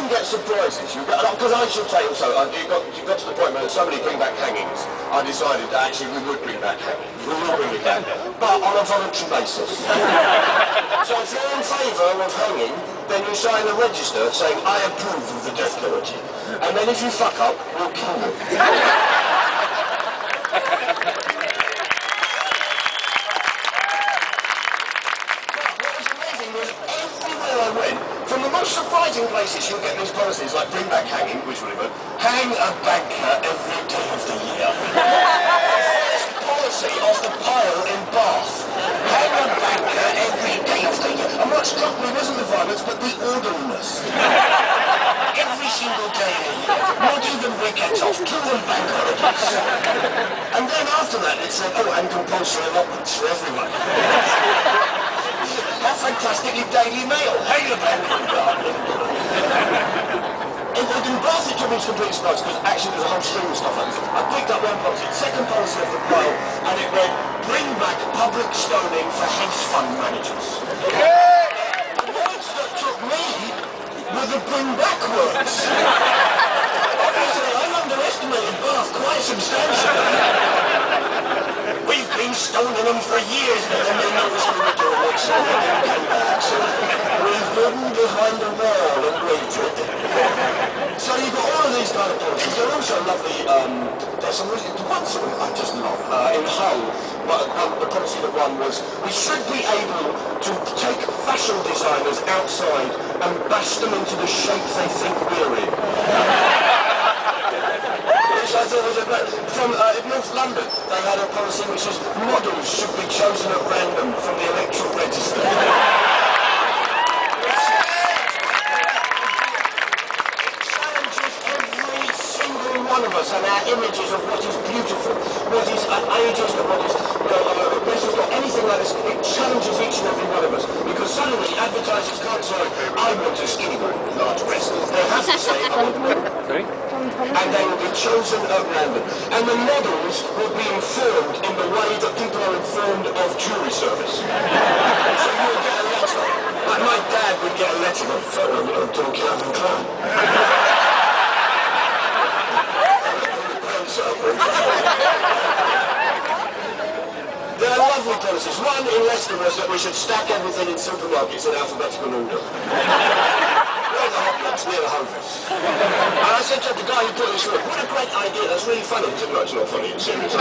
get surprises. Because I should say also, it got to the point where somebody bring back hangings. I decided that actually we would bring back hangings. We will bring it back, but on a voluntary basis. So if you're in favour of hanging, then you sign a register saying, I approve of the death penalty. And then if you fuck up, we'll kill you. Everywhere I went, from the most surprising places you'll get these policies like bring back hanging, which really good, hang a banker every day of the year. First policy off the pile in Bath. Hang a banker every day of the year. And what struck me wasn't the violence, but the orderliness. Every single day of the year, not even weekends off, 2 and bank holidays. And then after that it said, oh, and compulsory allotments for everyone. How fantastic is Daily Mail? Hang a banker in Bath. In Bath it took me to complete surprise because actually there's a whole string of stuff like this. I picked up one policy, second policy of the pile, and it read, bring back public stoning for hedge fund managers. The words that took me were the bring back words. Obviously I underestimated Bath quite substantially. We've been stoning them for years now, and they noticed we were doing it, so they didn't come back. So we've hidden behind the wall and waited. So you've got all of these kind of policies. They're also lovely, there's some really, the ones that I just love. In Hull, the policy that won was, we should be able to take fashion designers outside and bash them into the shape they think we're in. Which I thought was a great... From in North London, they had a policy which says models should be chosen at random from the electoral register. One of us and our images of what is beautiful, what is ageist, and what is best or anything like this. It challenges each and every one of us because suddenly advertisers can't say, I want a skinny woman with large breasts. They have to say, I want a model. And they will be chosen at random. And the models will be informed in the way that people are informed of jury service. So you'll get a letter. Like my dad would get a letter of Don Calvin Klein. There are lovely policies. One in Leicester was that we should stack everything in supermarkets in alphabetical order. Where the hot nuts near the Hovis. And I said to the guy who put this through, what a great idea, that's really funny. He said, no, it's not funny, it's serious.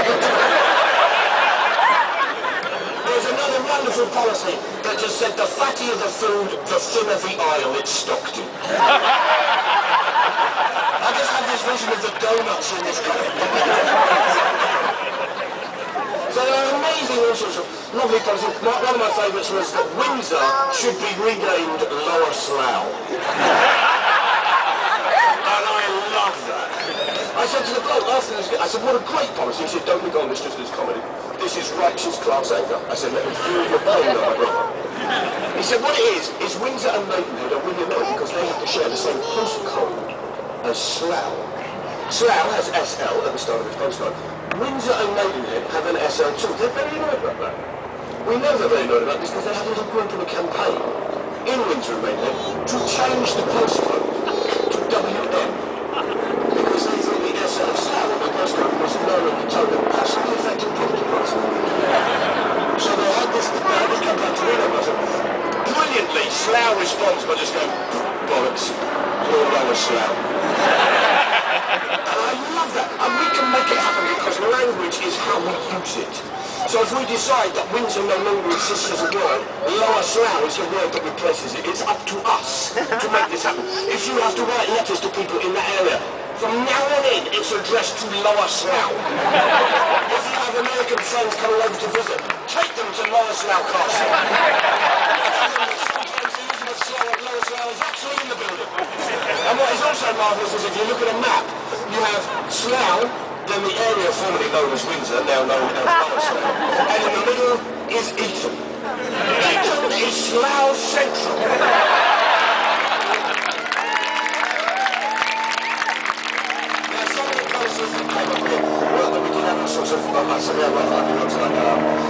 There's another wonderful policy that just said the fattier the food, the thinner the aisle it's stocked in. I just have this vision of the donuts in this country. So there are amazing all sorts of lovely policies. One of my favourites was that Windsor should be renamed Lower Slough. And I love that. I said to the bloke after this, I said, what a great policy. He said, don't look on this just as comedy. This is righteous class anger. I said, let me feel your pain, my brother. He said, what it is Windsor and Maidenhead are really annoying because they have to share the same postcode as Slough. Slough has SL at the start of its postcode. Windsor and Maidenhead have an SL too. They're very annoyed about that. We know they're very annoyed about this because they had a little group in a campaign in Windsor and Maidenhead to change the postcode to WM. Because they thought the SL of Slough on the postcode was lowering the tone and possibly affecting property prices. So they had this campaign to read over. Brilliantly, Slough responds by just going, bollocks, you're Lower Slough. And I love that. And we can make it happen because language is how we use it. So if we decide that Windsor no longer exists as a word, Lower Slough is the word that replaces it. It's up to us to make this happen. If you have to write letters to people in that area, from now on in, it's addressed to Lower Slough. If you have American friends coming over to visit, take them to Lower Slough Castle. Sometimes Elizabeth Lower Slough is actually in the building. And what is also marvellous is if you look at a map, you have Slough, then the area formerly known as Windsor, now known as Lower Slough. And in the middle is Eton. Eton is Slough Central.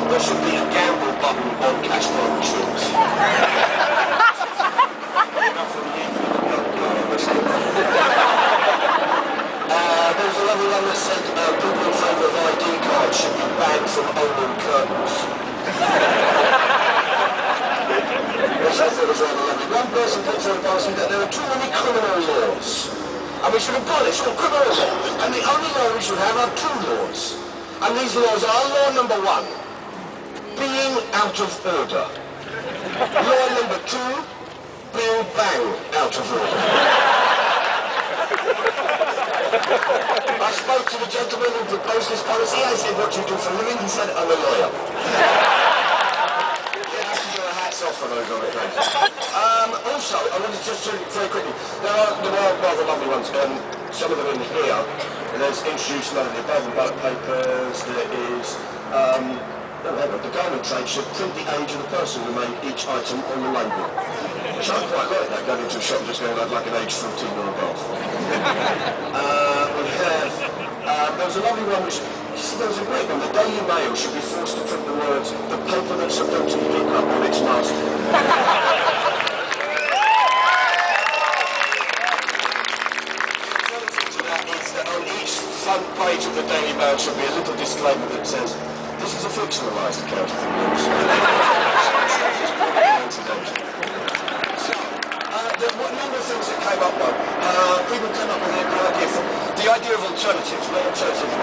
There should be a gamble button on cash flow machines. person put forward a policy that there are too many criminal laws. And we should abolish all criminal law. And the only law we should have are two laws. And these laws are law number 1, being out of order. Law number 2, being bang out of order. I spoke to the gentleman who proposed this policy. I said, what do you do for a living? He said, I'm a lawyer. Off for those on occasion. Also, I wanted to just say very quickly, there are rather lovely ones. Some of them in here. There's introduced none of the above and ballot papers. There is the garment trade should print the age of the person who made each item on the label. Which I quite like that, going into a shop and just going like an age 14 or above. We have there was a lovely one which there was a great one. The Daily Mail should be forced to print the words, the paper that's supposed to be up on its mast. The alternative to that is that on each front page of the Daily Mail should be a little disclaimer that says, this is a fictionalised account of the news. There's a number of things that came up on. People came up with the idea of alternatives, not alternatives.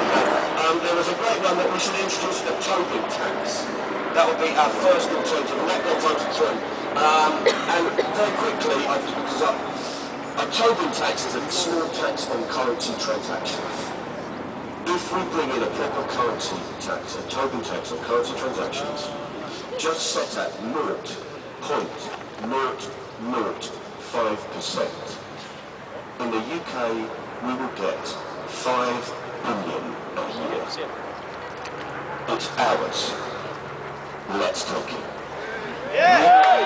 There was a great one that we should introduce a Tobin tax. That would be our first alternative, and that got voted through. And very quickly, because a Tobin tax is a small tax on currency transactions. If we bring in a proper currency tax, a Tobin tax on currency transactions, just set at 0.005%. In the UK, we will get 5 billion a year. It's ours. Let's take it. Yeah.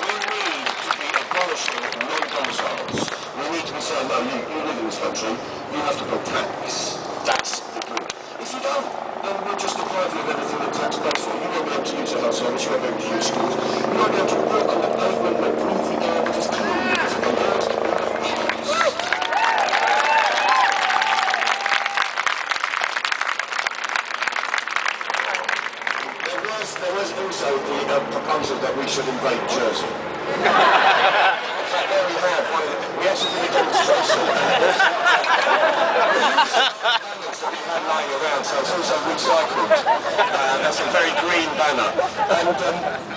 We need to be abolishing non-domiciles. We need to be saying, no, you live in this country, you have to pay tax. That's the point. If you don't, then we'll just deprive you of everything that tax pays for. You won't be able to use a health service, you won't be able to use schools, you won't be able to walk on the pavement and breathe the air that is clean because of the laws that we have passed. There was also the proposal that we should invade Jersey. In fact, there we have one. We actually did a demonstration. That we had lying around, so it's also recycled. That's a very green banner. And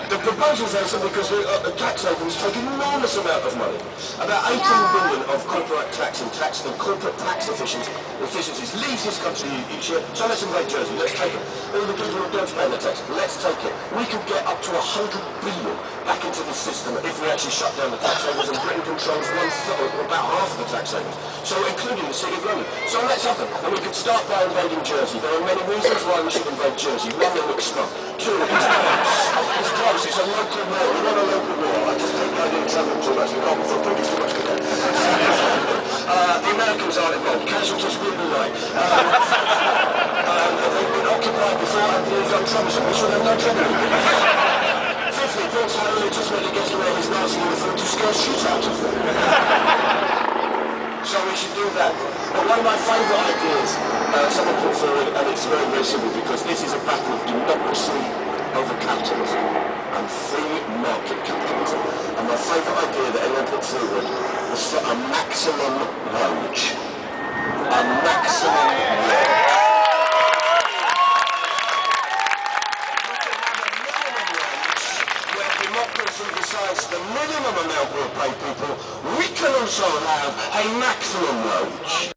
the proposals are simple because tax havens take an enormous amount of money. About 18 billion of corporate tax and corporate tax efficiencies leaves this country each year. So let's invade Jersey. Let's take it. All the people who don't pay their tax, let's take it. We could get up to 100 billion back into the system if we actually shut down the tax havens, and Britain controls about half of the tax havens, so including the City of London. So let's have them, and we could start by invading Jersey. There are many reasons why we should invade Jersey. One, it looks fun. Two, it's close. It's close, it's a local war. We want a local war. I just think I didn't travel too much. The footprint is too much to go. The Americans aren't involved. Casualties will be right. They've been occupied before and they've done troublesome. We should have no trouble. Fifthly, Prince Harry legitimately gets to wear his Nazi uniform to scare shit out of them. So we should do that. But one of my favourite ideas someone put forward, and it's very, very simple, because this is a battle of democracy over capitalism and free market capitalism. And my favourite idea that anyone put forward was for a maximum wage. A maximum wage. Democracy decides the minimum amount we'll pay people, we can also have a maximum wage.